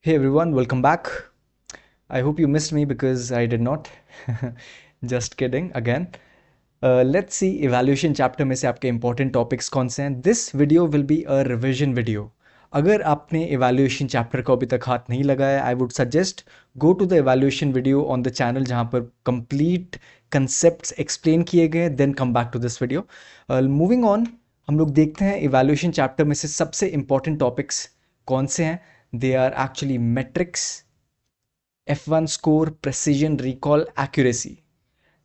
Hey everyone, welcome back. I hope you missed me because I did not. Just kidding again. Let's see evaluation chapter में से आपके important topics कौन से हैं. This video will be a revision video. अगर आपने evaluation chapter को अभी तक हाथ नहीं लगाया, I would suggest go to the evaluation video on the channel जहाँ पर complete concepts explain किए गए, then come back to this video. Moving on, हम लोग देखते हैं evaluation chapter में से सबसे important topics कौन से हैं. They are actually metrics, F1 score, precision, recall, accuracy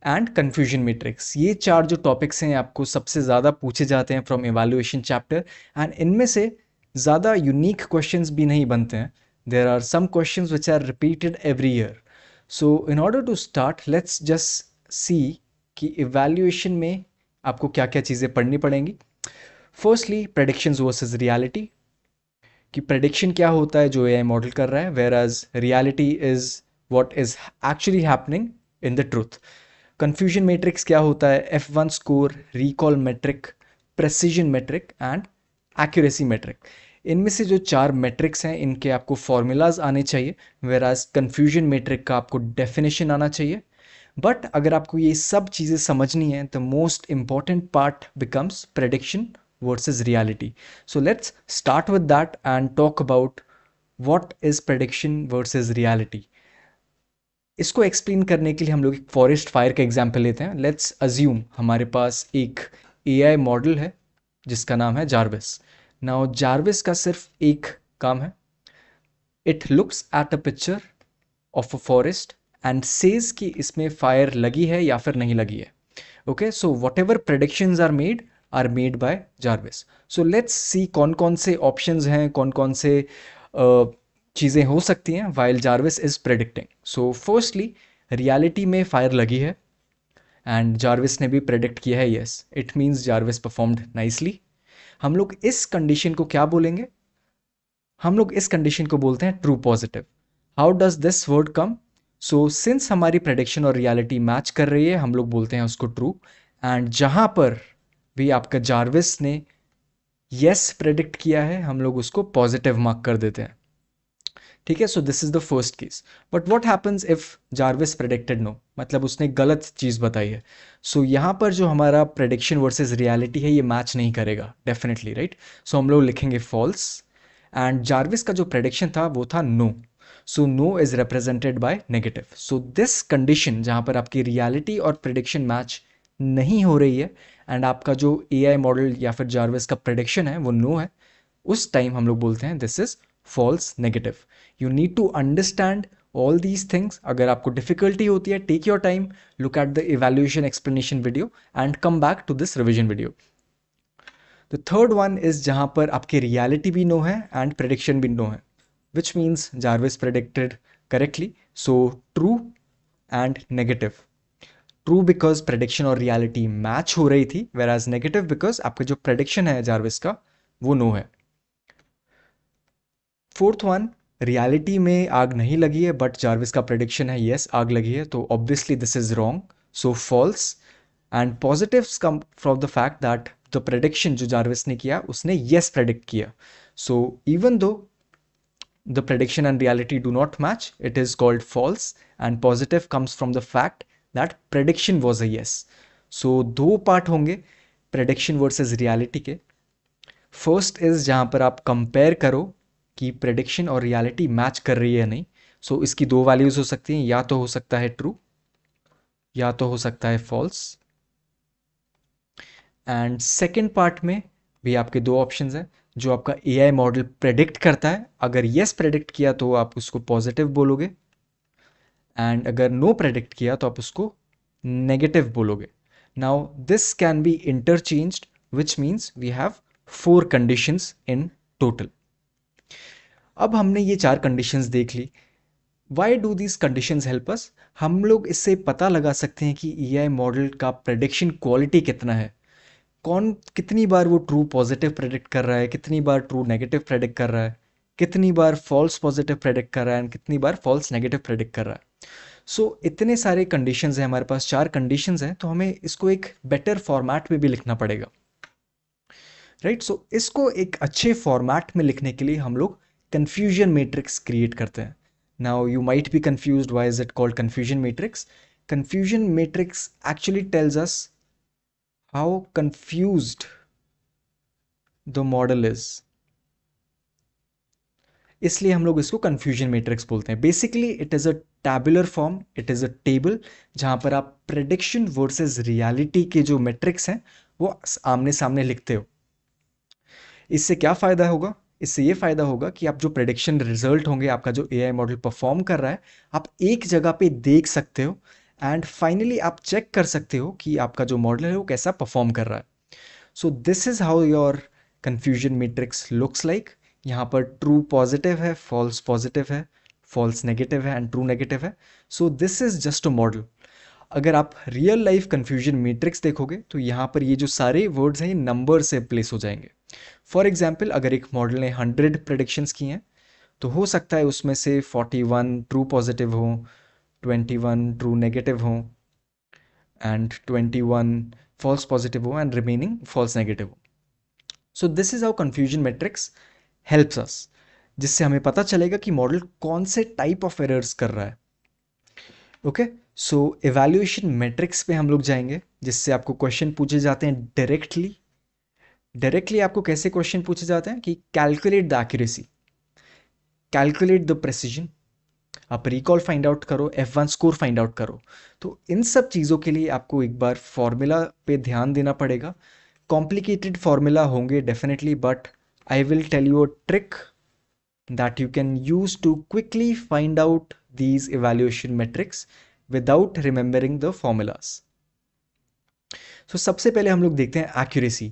and confusion matrix. ये चार जो टॉपिक्स हैं आपको सबसे ज़्यादा पूछे जाते हैं फ्रॉम एवेल्युएशन चैप्टर. एंड इनमें से ज़्यादा यूनिक क्वेश्चंस भी नहीं बनते हैं. There are some questions which are repeated every year. So in order to start let's just see कि एवेल्युएशन में आपको क्या क्या चीज़ें पढ़नी पड़ेंगी. फर्स्टली प्रेडिक्शंस वर्सेस रियलिटी, कि प्रेडिक्शन क्या होता है जो एआई मॉडल कर रहा है, whereas reality is what is actually happening in the truth. Confusion matrix क्या होता है, F1 score, recall metric, precision metric and accuracy metric. इनमें से जो चार मेट्रिक्स हैं इनके आपको फॉर्मूलाज आने चाहिए, वेयर एज कन्फ्यूजन मेट्रिक का आपको डेफिनेशन आना चाहिए. बट अगर आपको ये सब चीज़ें समझनी है, the most important part becomes prediction versus reality. So let's start with that and talk about what is prediction versus reality. इसको एक्सप्लेन करने के लिए हम लोग एक फॉरेस्ट फायर का एग्जांपल लेते हैं. लेट्स अज्यूम हमारे पास एक एआई मॉडल है जिसका नाम है जार्विस. नाउ जार्विस का सिर्फ एक काम है, it looks at a picture of a forest and says कि इसमें फायर लगी है या फिर नहीं लगी है. Okay, so whatever predictions are made by Jarvis. So let's see कौन कौन से ऑप्शंस हैं, कौन कौन से चीज़ें हो सकती हैं while Jarvis is predicting. So firstly reality में फायर लगी है एंड जार्विस ने भी प्रेडिक्ट किया है yes, it means Jarvis performed nicely. हम लोग इस कंडीशन को क्या बोलेंगे, हम लोग इस कंडीशन को बोलते हैं true positive. How does this word come, so since हमारी प्रेडिक्शन और रियलिटी मैच कर रही है हम लोग बोलते हैं उसको ट्रू. एंड जहाँ पर भी आपका जार्विस ने यस प्रेडिक्ट किया है हम लोग उसको पॉजिटिव मार्क कर देते हैं. ठीक है, so this is the first case. But what happens if Jarvis predicted no, मतलब उसने गलत चीज़ बताई है. सो यहाँ पर जो हमारा प्रेडिक्शन वर्सेस रियलिटी है ये मैच नहीं करेगा डेफिनेटली, राइट. सो हम लोग लिखेंगे फॉल्स. एंड जार्विस का जो प्रेडिक्शन था वो था no. So no is represented by negative. So this condition जहाँ पर आपकी रियलिटी और प्रेडिक्शन मैच नहीं हो रही है एंड आपका जो एआई मॉडल या फिर जार्विस का प्रेडिक्शन है वो नो है, उस टाइम हम लोग बोलते हैं this is false negative. You need to understand all these things. अगर आपको डिफिकल्टी होती है take your time, look at the evaluation explanation video and come back to this revision video. The third one is जहाँ पर आपकी reality भी no है and prediction भी नो है, which means Jarvis predicted correctly. So true and negative. True because prediction और reality match हो रही थी, वेर एज नेगेटिव बिकॉज आपका जो प्रेडिक्शन है जार्विस का वो नो है. फोर्थ वन, रियलिटी में आग नहीं लगी है बट जार्विस का प्रेडिक्शन है यस आग लगी है, तो obviously this is wrong, so false. And positives come from the fact that the prediction जो जार्विस ने किया उसने यस प्रेडिक्ट किया. So even though the prediction and reality do not match, it is called false. And positive comes from the fact that prediction was a yes. So दो part होंगे prediction versus reality के. First is जहाँ पर आप compare करो कि prediction और reality match कर रही है या नहीं. सो इसकी दो वैल्यूज हो सकती हैं, या तो हो सकता है ट्रू या तो हो सकता है फॉल्स. एंड सेकेंड पार्ट में भी आपके दो ऑप्शंस हैं. जो आपका एआई मॉडल प्रेडिक्ट करता है, अगर येस प्रेडिक्ट किया तो आप उसको पॉजिटिव बोलोगे एंड अगर नो प्रेडिक्ट किया तो आप उसको नेगेटिव बोलोगे. Now this can be interchanged which means we have four conditions in total. अब हमने ये चार कंडीशंस देख ली. Why do these conditions help us, हम लोग इससे पता लगा सकते हैं कि एआई मॉडल का प्रेडिक्शन क्वालिटी कितना है, कौन कितनी बार वो ट्रू पॉजिटिव प्रेडिक्ट कर रहा है, कितनी बार ट्रू नेगेटिव प्रेडिक्ट कर रहा है, कितनी बार फॉल्स पॉजिटिव प्रेडिक्ट कर रहा है एंड कितनी बार फॉल्स नेगेटिव प्रेडिक्ट कर रहा है. सो इतने सारे कंडीशंस हैं हमारे पास, चार कंडीशंस हैं, तो हमें इसको एक बेटर फॉर्मेट में भी लिखना पड़ेगा, राइट. सो इसको एक अच्छे फॉर्मेट में लिखने के लिए हम लोग कन्फ्यूजन मैट्रिक्स क्रिएट करते हैं. Now you might be confused why is it called confusion matrix. Confusion matrix actually tells us how confused the model is, इसलिए हम लोग इसको कन्फ्यूजन मैट्रिक्स बोलते हैं. Basically it is a tabular form, it is a table जहाँ पर आप prediction versus reality के जो मैट्रिक्स हैं वो आमने सामने लिखते हो. इससे क्या फ़ायदा होगा? इससे ये फ़ायदा होगा कि आप जो प्रेडिक्शन रिजल्ट होंगे, आपका जो एआई मॉडल परफॉर्म कर रहा है, आप एक जगह पे देख सकते हो एंड फाइनली आप चेक कर सकते हो कि आपका जो मॉडल है वो कैसा परफॉर्म कर रहा है. So this is how your confusion matrix looks like. यहाँ पर ट्रू पॉजिटिव है, फॉल्स पॉजिटिव है, फॉल्स नेगेटिव है एंड ट्रू नेगेटिव है. So this is just a model. अगर आप रियल लाइफ कन्फ्यूजन मैट्रिक्स देखोगे तो यहाँ पर ये जो सारे वर्ड्स हैं ये नंबर से प्लेस हो जाएंगे. फॉर एग्जाम्पल, अगर एक मॉडल ने 100 प्रेडिक्शंस की हैं तो हो सकता है उसमें से 41 ट्रू पॉजिटिव हो, 21 ट्रू नेगेटिव हो एंड 21 फॉल्स पॉजिटिव हो एंड रिमेनिंग फॉल्स नेगेटिव हो. सो this is how confusion matrix helps us, जिससे हमें पता चलेगा कि मॉडल कौन से टाइप ऑफ एरर्स कर रहा है. ओके, सो एवैल्यूएशन मैट्रिक्स पे हम लोग जाएंगे, जिससे आपको क्वेश्चन पूछे जाते हैं डायरेक्टली आपको कैसे क्वेश्चन पूछे जाते हैं कि calculate the accuracy, calculate the precision, आप रिकॉल फाइंड आउट करो, F1 स्कोर फाइंड आउट करो. तो इन सब चीज़ों के लिए आपको एक बार फॉर्मूला पे ध्यान देना पड़ेगा. कॉम्प्लिकेटेड फॉर्मूला होंगे definitely, but I will tell you a trick that you can use to quickly find out these evaluation metrics without remembering the formulas. So सबसे पहले हम लोग देखते हैं accuracy.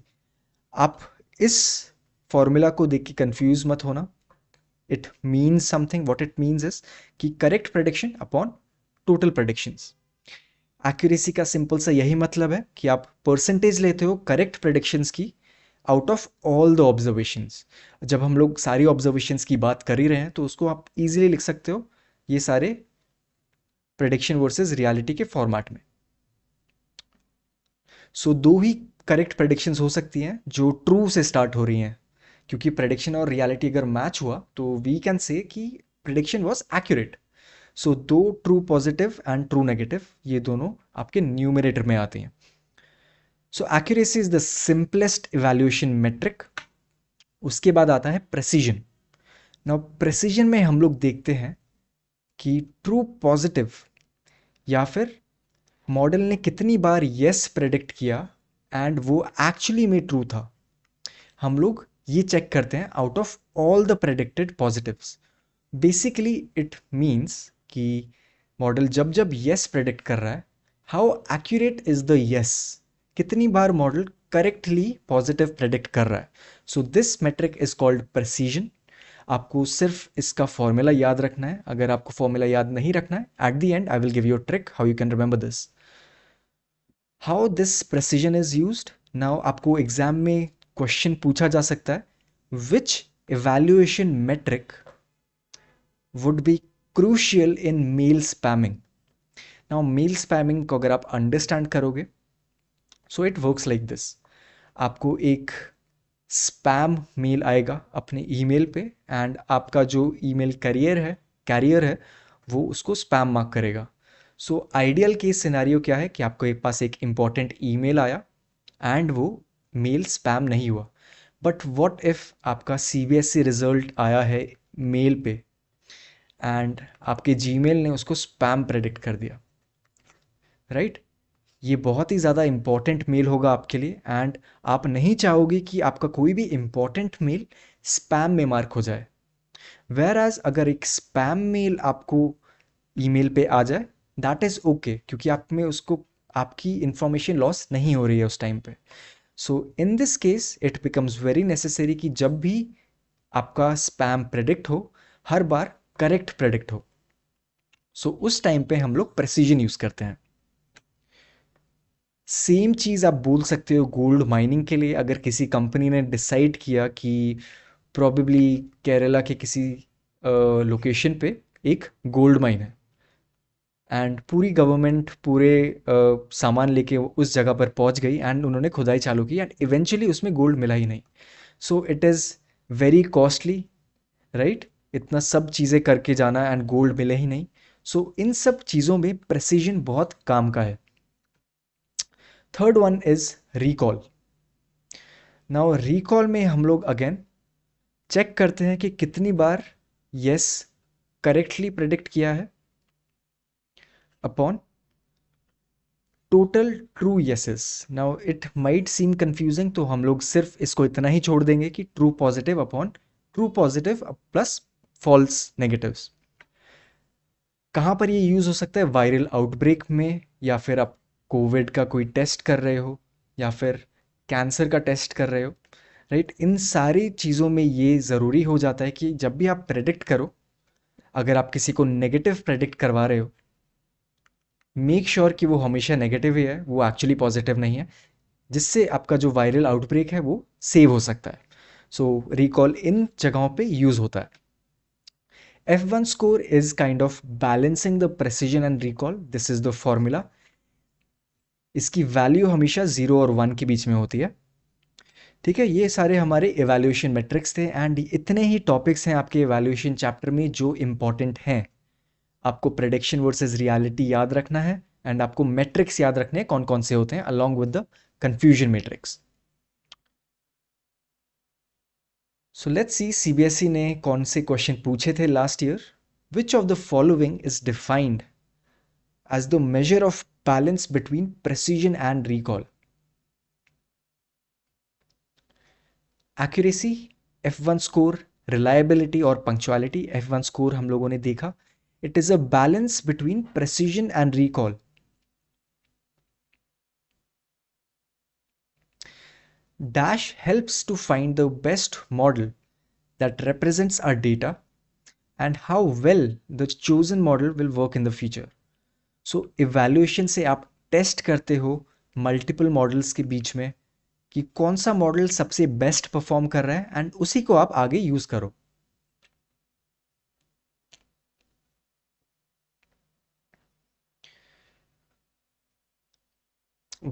आप इस फॉर्मूला को देख के कंफ्यूज मत होना. It means something. What it means is कि correct prediction upon total predictions. Accuracy का सिंपल सा यही मतलब है कि आप परसेंटेज लेते हो करेक्ट प्रेडिक्शंस की out of all the observations. जब हम लोग सारी ऑब्जर्वेशंस की बात कर ही रहे हैं तो उसको आप इजीली लिख सकते हो ये सारे प्रेडिक्शन वर्सेस रियलिटी के फॉर्मेट में. सो दो ही करेक्ट प्रेडिक्शंस हो सकती हैं जो ट्रू से स्टार्ट हो रही हैं, क्योंकि प्रेडिक्शन और रियलिटी अगर मैच हुआ तो वी कैन से कि प्रेडिक्शन वॉज एक्यूरेट. सो दो true positive and true negative ये दोनों आपके न्यूमरेटर में आते हैं. So accuracy is the simplest evaluation metric. उसके बाद आता है प्रेसिजन. नाउ प्रेसिजन में हम लोग देखते हैं कि ट्रू पॉजिटिव या फिर मॉडल ने कितनी बार येस प्रेडिक्ट किया एंड वो एक्चुअली में ट्रू था. हम लोग ये चेक करते हैं out of all the predicted positives. Basically it means कि मॉडल जब जब येस प्रेडिक्ट कर रहा है, how accurate is the yes, कितनी बार मॉडल करेक्टली पॉजिटिव प्रेडिक्ट कर रहा है. So this metric is called precision. आपको सिर्फ इसका फॉर्मूला याद रखना है. अगर आपको फॉर्मूला याद नहीं रखना है, at the end I will give you a trick how you can remember this. How this precision is used. Now आपको एग्जाम में क्वेश्चन पूछा जा सकता है, which evaluation metric would be crucial in mail spamming. Now mail spamming को अगर आप understand करोगे, so it works like this. आपको एक स्पैम मेल आएगा अपने ईमेल पे एंड आपका जो ईमेल कैरियर है वो उसको स्पैम मार्क करेगा. सो आइडियल केस सिनेरियो क्या है कि आपके पास एक इम्पॉर्टेंट ईमेल आया एंड वो मेल स्पैम नहीं हुआ. बट व्हाट इफ़ आपका CBSE रिजल्ट आया है मेल पे एंड आपके जीमेल ने उसको स्पैम प्रेडिक्ट कर दिया, राइट? ये बहुत ही ज़्यादा इम्पॉर्टेंट मेल होगा आपके लिए एंड आप नहीं चाहोगे कि आपका कोई भी इम्पॉर्टेंट मेल स्पैम में मार्क हो जाए. वेयर एज अगर एक स्पैम मेल आपको ईमेल पे आ जाए, दैट इज़ ओके, क्योंकि आप में उसको आपकी इंफॉर्मेशन लॉस नहीं हो रही है उस टाइम पे. So in this case it becomes very necessary कि जब भी आपका स्पैम प्रेडिक्ट हो, हर बार करेक्ट प्रेडिक्ट हो. सो उस टाइम पे हम लोग प्रेसिजन यूज़ करते हैं. सेम चीज़ आप बोल सकते हो गोल्ड माइनिंग के लिए. अगर किसी कंपनी ने डिसाइड किया कि प्रॉबेबली केरला के किसी लोकेशन पे एक गोल्ड माइन है एंड पूरी गवर्नमेंट पूरे सामान लेके उस जगह पर पहुंच गई एंड उन्होंने खुदाई चालू की एंड इवेंचुअली उसमें गोल्ड मिला ही नहीं. So it is very costly, right? इतना सब चीज़ें करके जाना एंड गोल्ड मिले ही नहीं। सो इन सब चीज़ों में प्रेसिजन बहुत काम का है। Third one is recall. Now recall में हम लोग अगेन चेक करते हैं कि कितनी बार यस करेक्टली प्रेडिक्ट किया है upon total true yeses. Now it might seem confusing, तो हम लोग सिर्फ इसको इतना ही छोड़ देंगे कि true positive upon true positive plus false negatives. कहाँ पर ये यूज़ हो सकता है? वायरल आउटब्रेक में, या फिर आप कोविड का कोई टेस्ट कर रहे हो, या फिर कैंसर का टेस्ट कर रहे हो, राइट? इन सारी चीज़ों में ये ज़रूरी हो जाता है कि जब भी आप प्रेडिक्ट करो, अगर आप किसी को नेगेटिव प्रेडिक्ट करवा रहे हो, मेक श्योर कि वो हमेशा नेगेटिव ही है, वो एक्चुअली पॉजिटिव नहीं है, जिससे आपका जो वायरल आउटब्रेक है वो सेव हो सकता है। सो रिकॉल इन जगहों पे यूज़ होता है। F1 score is kind of balancing the precision and recall. This is the formula. इसकी वैल्यू हमेशा 0 और 1 के बीच में होती है। ठीक है, ये सारे हमारे एवेल्यूएशन मेट्रिक्स थे एंड इतने ही टॉपिक्स हैं आपके एवेल्यूएशन चैप्टर में जो इम्पॉर्टेंट हैं। आपको प्रेडिक्शन वर्सेस रियलिटी याद रखना है एंड आपको मेट्रिक्स याद रखने हैं कौन कौन से होते हैं along with the confusion matrix. So let's C CBSE ने कौन से क्वेश्चन पूछे थे last year. Which of the following is defined as the measure of balance between precision and recall? Accuracy, F1 score, reliability और punctuality। F1 score हम लोगों ने देखा, it is a balance between precision and recall. Dash helps to find the best model that represents our data and how well the chosen model will work in the future. So evaluation से आप test करते हो multiple models के बीच में कि कौन सा model सबसे बेस्ट परफॉर्म कर रहा है एंड उसी को आप आगे यूज करो।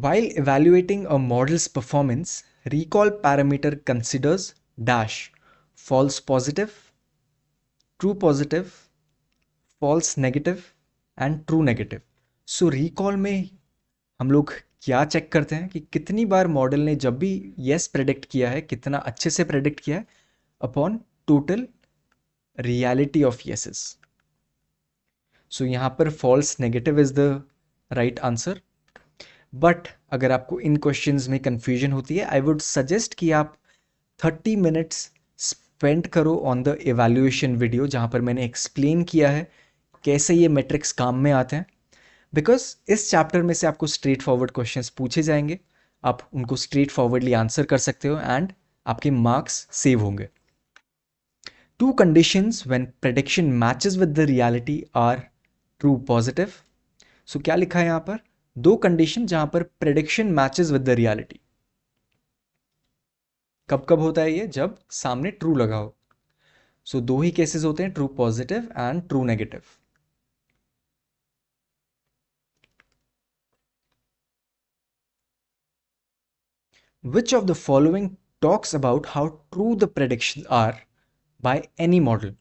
While evaluating a model's performance, recall parameter considers dash false positive, true positive, false negative and true negative. So recall में हम लोग क्या चेक करते हैं कि कितनी बार मॉडल ने जब भी यस प्रेडिक्ट किया है, कितना अच्छे से प्रेडिक्ट किया है upon total reality of yeses. So यहाँ पर false negative is the right answer. But अगर आपको इन क्वेश्चंस में कंफ्यूजन होती है, आई वुड सजेस्ट कि आप 30 मिनट्स स्पेंड करो ऑन द एवेल्यूएशन वीडियो, जहाँ पर मैंने एक्सप्लेन किया है कैसे ये मेट्रिक्स काम में आते हैं। बिकॉज इस चैप्टर में से आपको स्ट्रेट फॉरवर्ड क्वेश्चंस पूछे जाएंगे, आप उनको स्ट्रेट फॉरवर्डली आंसर कर सकते हो एंड आपके मार्क्स सेव होंगे। Two conditions when prediction matches with the reality are true positive. So क्या लिखा है यहाँ पर? दो कंडीशन जहां पर prediction matches with the reality. कब कब होता है ये? जब सामने ट्रू लगा हो। सो दो ही केसेस होते हैं, true positive and true negative. Which of the following talks about how true the predictions are by any model?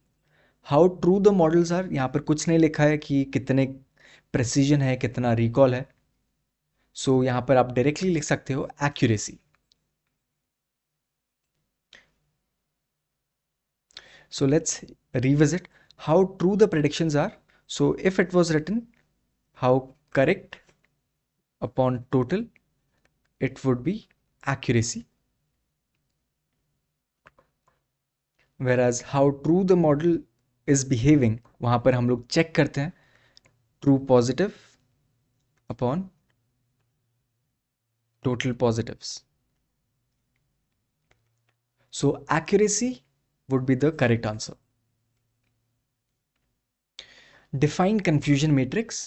How true the models are, यहाँ पर कुछ नहीं लिखा है कि कितने प्रेसिजन है, कितना रिकॉल है। सो यहाँ पर आप डायरेक्टली लिख सकते हो accuracy. So let's revisit how true the predictions are. So if it was written how correct upon total, it would be accuracy. Whereas how true the model is behaving, वहाँ पर हम लोग चेक करते हैं true positive upon total positives. So accuracy would be the correct answer. Define confusion matrix.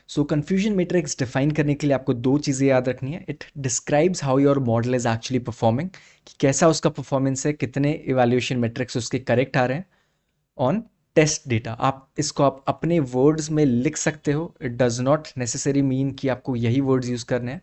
So confusion matrix define करने के लिए आपको दो चीज़ें याद रखनी है। It describes how your model is actually performing, कि कैसा उसका परफॉर्मेंस है, कितने इवैल्यूएशन मैट्रिक्स उसके करेक्ट आ रहे हैं ऑन टेस्ट डेटा। आप इसको आप अपने वर्ड्स में लिख सकते हो। It does not necessary mean कि आपको यही वर्ड्स यूज़ करने हैं,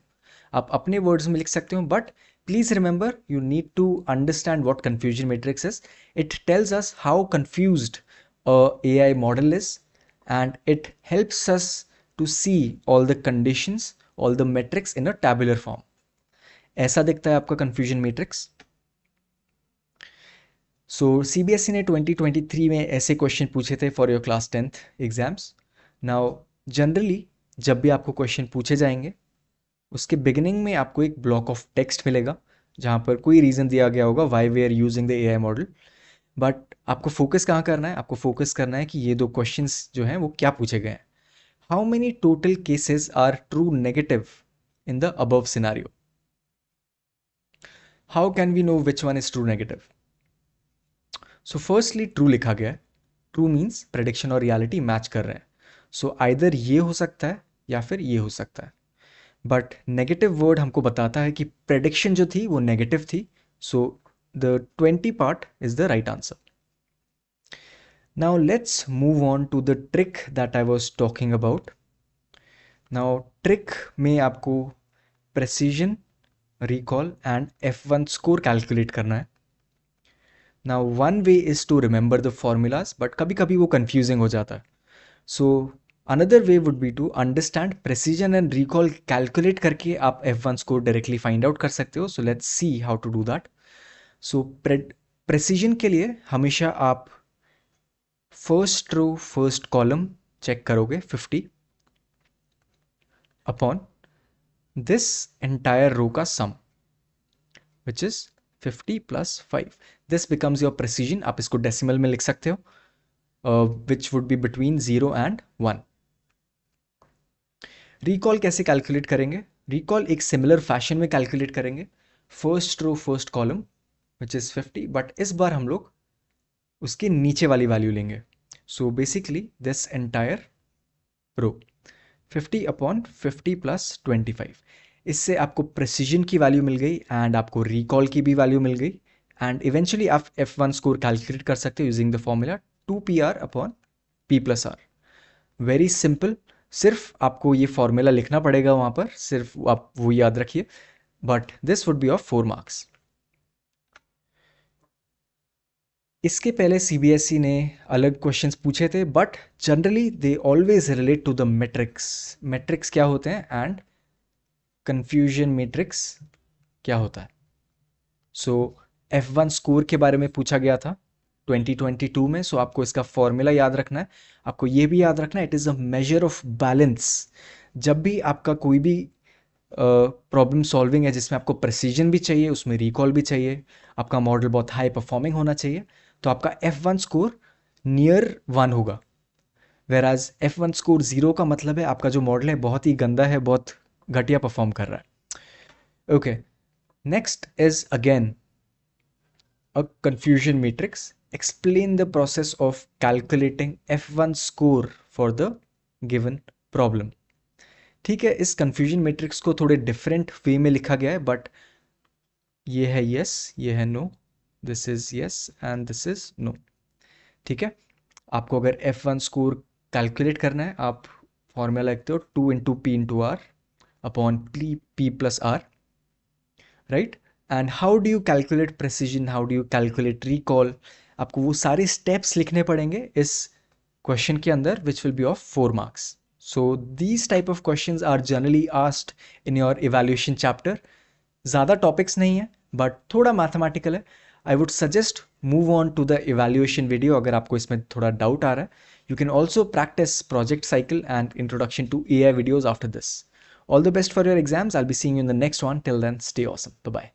आप अपने वर्ड्स में लिख सकते हो, but Please remember, you need to understand what confusion matrix is. It tells us how confused a AI model is, and it helps us to see all the conditions, all the metrics in a tabular form. ऐसा दिखता है आपका confusion matrix. सो CBSE ने 2023 में ऐसे question पूछे थे for your class 10th exams. Now generally जब भी आपको क्वेश्चन पूछे जाएंगे, उसके बिगिनिंग में आपको एक ब्लॉक ऑफ टेक्स्ट मिलेगा जहाँ पर कोई रीज़न दिया गया होगा why we are using the AI model. But आपको फोकस कहाँ करना है? आपको फोकस करना है कि ये दो क्वेश्चंस जो हैं वो क्या पूछे गए हैं. How many total cases are true negative in the above scenario? How can we know which one is true negative? So firstly true लिखा गया है. ट्रू मीन्स प्रेडिक्शन और रियलिटी मैच कर रहे हैं. सो आइदर ये हो सकता है या फिर ये हो सकता है. बट नेगेटिव वर्ड हमको बताता है कि प्रेडिक्शन जो थी वो नेगेटिव थी. So the 20 part is the right answer. Now let's move on to the trick that I was talking about. Now trick में आपको precision, recall and F1 score calculate करना है. Now one way is to remember the formulas, but कभी कभी वो confusing हो जाता है. So another way would be to understand precision and recall. Calculate करके आप F1 score directly find out कर सकते हो. So let's see how to do that. So precision के लिए हमेशा आप first row first column check करोगे 50 upon this entire row का sum, which is 50 plus 5. This becomes your precision. आप इसको डेसिमल में लिख सकते हो, which would be between 0 and 1. Recall कैसे कैलकुलेट करेंगे? रिकॉल एक सिमिलर फैशन में कैलकुलेट करेंगे. First row first column which is 50, but इस बार हम लोग उसके नीचे वाली वैल्यू लेंगे. So basically this entire row 50 upon 50 plus 25. इससे आपको प्रेसिजन की वैल्यू मिल गई एंड आपको रिकॉल की भी वैल्यू मिल गई. एंड इवेंचुअली आप F1 स्कोर कैलकुलेट कर सकते हो using the formula 2PR upon P plus R. Very simple. सिर्फ आपको ये फॉर्मूला लिखना पड़ेगा वहाँ पर, सिर्फ आप वो याद रखिए. But this would be of 4 marks. इसके पहले CBSE ने अलग क्वेश्चंस पूछे थे, but generally they always relate to the metrics. Metrics क्या होते हैं एंड कंफ्यूजन मैट्रिक्स क्या होता है. सो F1 स्कोर के बारे में पूछा गया था 2022 में. सो आपको इसका फॉर्मूला याद रखना है. आपको ये भी याद रखना है, it is a measure of balance. जब भी आपका कोई भी प्रॉब्लम सॉल्विंग है जिसमें आपको प्रेसिजन भी चाहिए, उसमें रिकॉल भी चाहिए, आपका मॉडल बहुत हाई परफॉर्मिंग होना चाहिए, तो आपका F1 स्कोर नियर 1 होगा. वेराज F1 स्कोर 0 का मतलब है आपका जो मॉडल है बहुत ही गंदा है, बहुत घटिया परफॉर्म कर रहा है. Okay, next is again a confusion matrix. Explain the process of calculating F1 score for the given problem. ठीक है, इस कंफ्यूजन मैट्रिक्स को थोड़े डिफरेंट वे में लिखा गया है, बट ये है यस, ये है no, this is yes and this is no. ठीक है, आपको अगर F1 स्कोर कैलकुलेट करना है, आप फॉर्मूला लिखते हो 2 into P into R upon P plus R, right. And how do you calculate precision, how do you calculate recall, आपको वो सारे स्टेप्स लिखने पड़ेंगे इस क्वेश्चन के अंदर, which will be of 4 marks. So these type of questions are generally asked in your evaluation chapter. ज़्यादा topics नहीं है बट थोड़ा मैथमेटिकल है. I would suggest move on to the evaluation video अगर आपको इसमें थोड़ा डाउट आ रहा है. You can also practice project cycle and introduction to AI videos after this. All the best for your exams. I'll be seeing you in the next one. Till then, stay awesome. Bye-bye.